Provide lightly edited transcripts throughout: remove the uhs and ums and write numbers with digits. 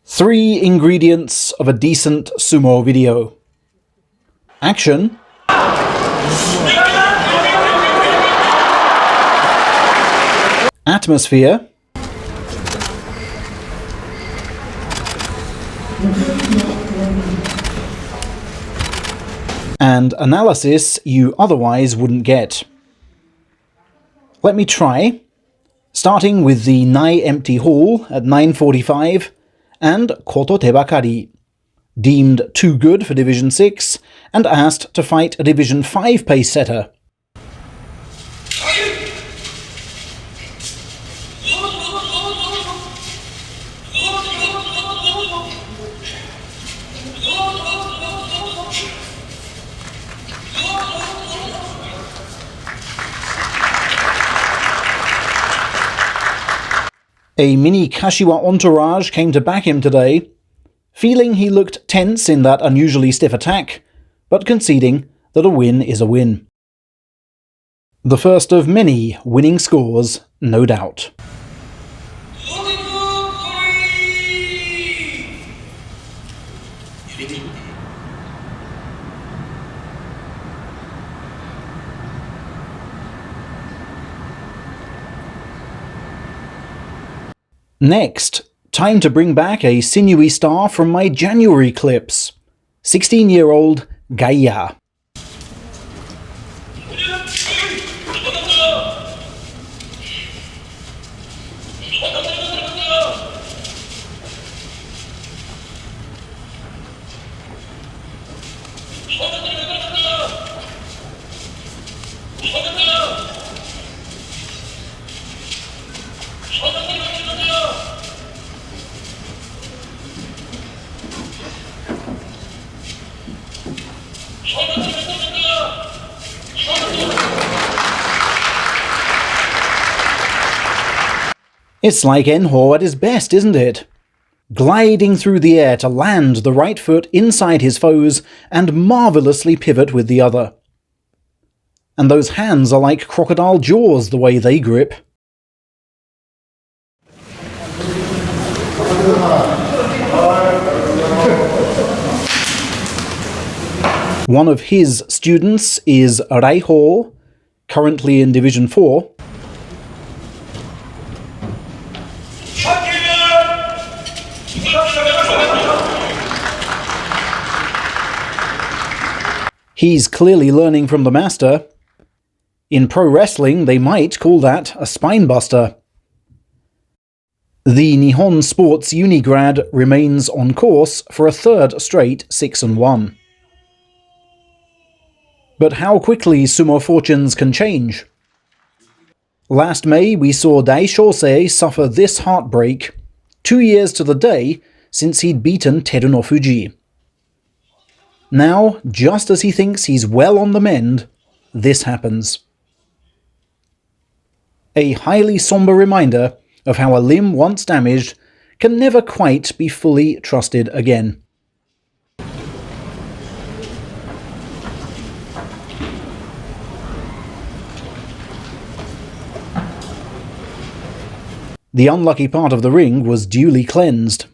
Three ingredients of a decent sumo video. Action. Atmosphere. And analysis you otherwise wouldn't get. Let me try, starting with the Nai Empty Hall at 9:45 and Koto Tebakari, deemed too good for Division 6 and asked to fight a Division 5 pace setter. A mini Kashiwa entourage came to back him today, feeling he looked tense in that unusually stiff attack, but conceding that a win is a win. The first of many winning scores, no doubt. Next, time to bring back a sinewy star from my January clips. 16-year-old Gaia. It's like Enho at his best, isn't it? Gliding through the air to land the right foot inside his foes and marvellously pivot with the other. And those hands are like crocodile jaws the way they grip. One of his students is Raiho, currently in Division 4. He's clearly learning from the master. In pro wrestling, they might call that a spine buster. The Nihon Sports Uni grad remains on course for a third straight 6-1. But how quickly sumo fortunes can change. Last May, we saw Dai Shosei suffer this heartbreak, 2 years to the day since he'd beaten Teruno Fuji. Now, just as he thinks he's well on the mend, this happens. A highly somber reminder of how a limb once damaged can never quite be fully trusted again. The unlucky part of the ring was duly cleansed.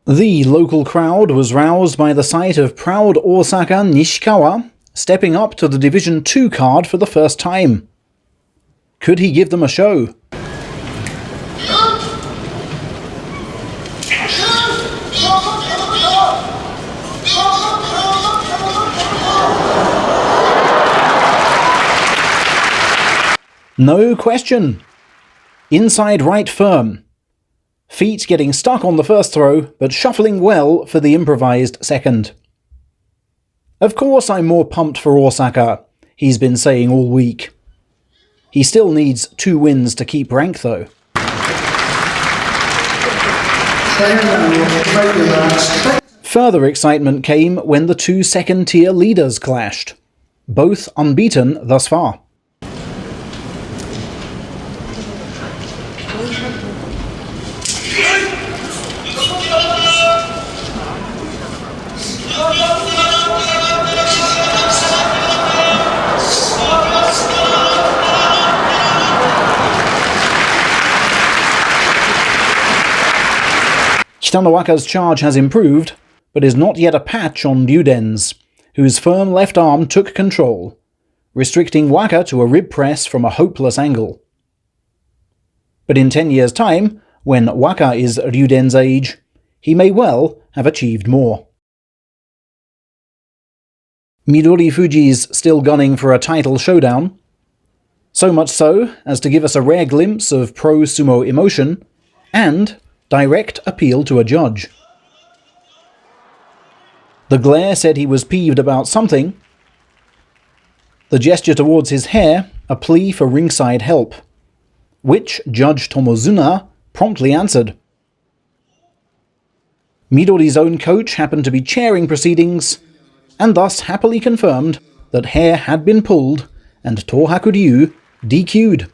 The local crowd was roused by the sight of proud Osaka Nishikawa stepping up to the Division 2 card for the first time. Could he give them a show? No question. Inside right firm. Feet getting stuck on the first throw, but shuffling well for the improvised second. Of course I'm more pumped for Osaka, he's been saying all week. He still needs 2 wins to keep rank though. Further excitement came when the 2 second-tier leaders clashed, both unbeaten thus far. Kitanowaka's charge has improved, but is not yet a patch on Ryuden's, whose firm left arm took control, restricting Waka to a rib press from a hopeless angle. But in 10 years' time, when Waka is Ryuden's age, he may well have achieved more. Midori Fuji's still gunning for a title showdown, so much so as to give us a rare glimpse of pro-sumo emotion and direct appeal to a judge. The glare said he was peeved about something, the gesture towards his hair a plea for ringside help, which Judge Tomozuna promptly answered. Midori's own coach happened to be chairing proceedings, and thus happily confirmed that hair had been pulled and Tohaku Ryu DQ'd.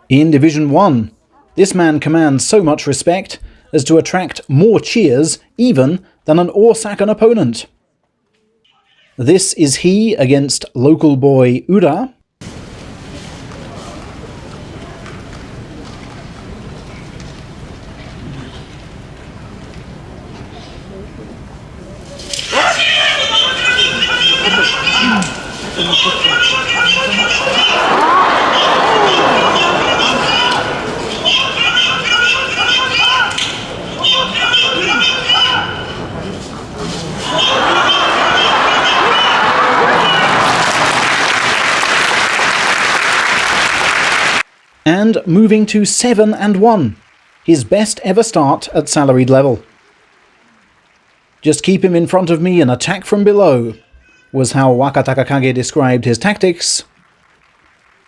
In Division 1, this man commands so much respect as to attract more cheers even than an Osakan opponent. This is he against local boy Ura. And moving to 7-1, his best ever start at salaried level. Just keep him in front of me and attack from below, was how Waka Takakage described his tactics.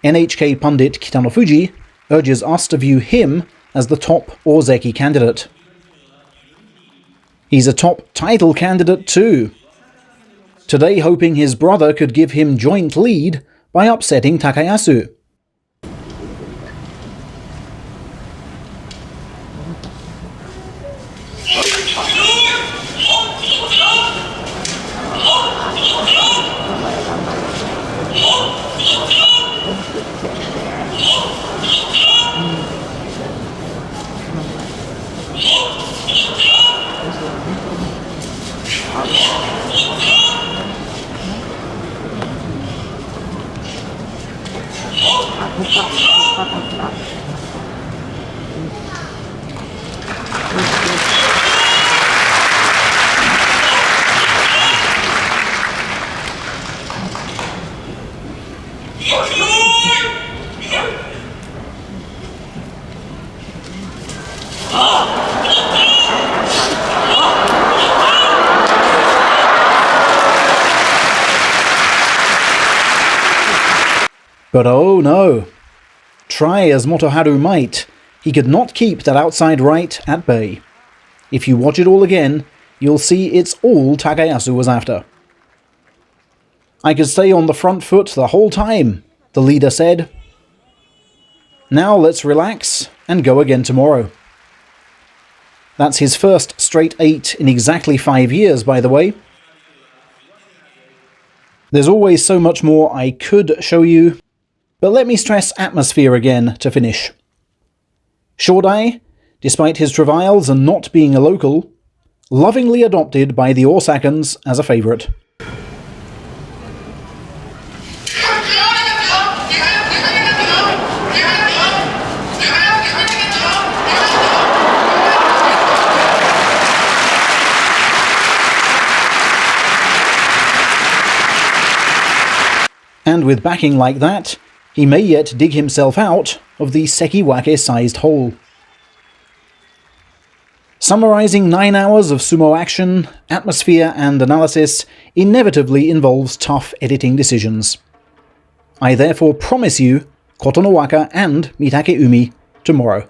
NHK pundit Kitano Fuji urges us to view him as the top Ozeki candidate. He's a top title candidate too. Today hoping his brother could give him joint lead by upsetting Takayasu. But oh no! Try as Motoharu might, he could not keep that outside right at bay. If you watch it all again, you'll see it's all Takayasu was after. "I could stay on the front foot the whole time," the leader said. "Now let's relax and go again tomorrow." That's his first straight 8 in exactly 5 years, by the way. There's always so much more I could show you, but let me stress atmosphere again to finish. Shodai, despite his travails and not being a local, lovingly adopted by the Osakans as a favourite. And with backing like that, he may yet dig himself out of the Sekiwake-sized hole. Summarizing 9 hours of sumo action, atmosphere and analysis inevitably involves tough editing decisions. I therefore promise you Koto no Waka and Mitake Umi tomorrow.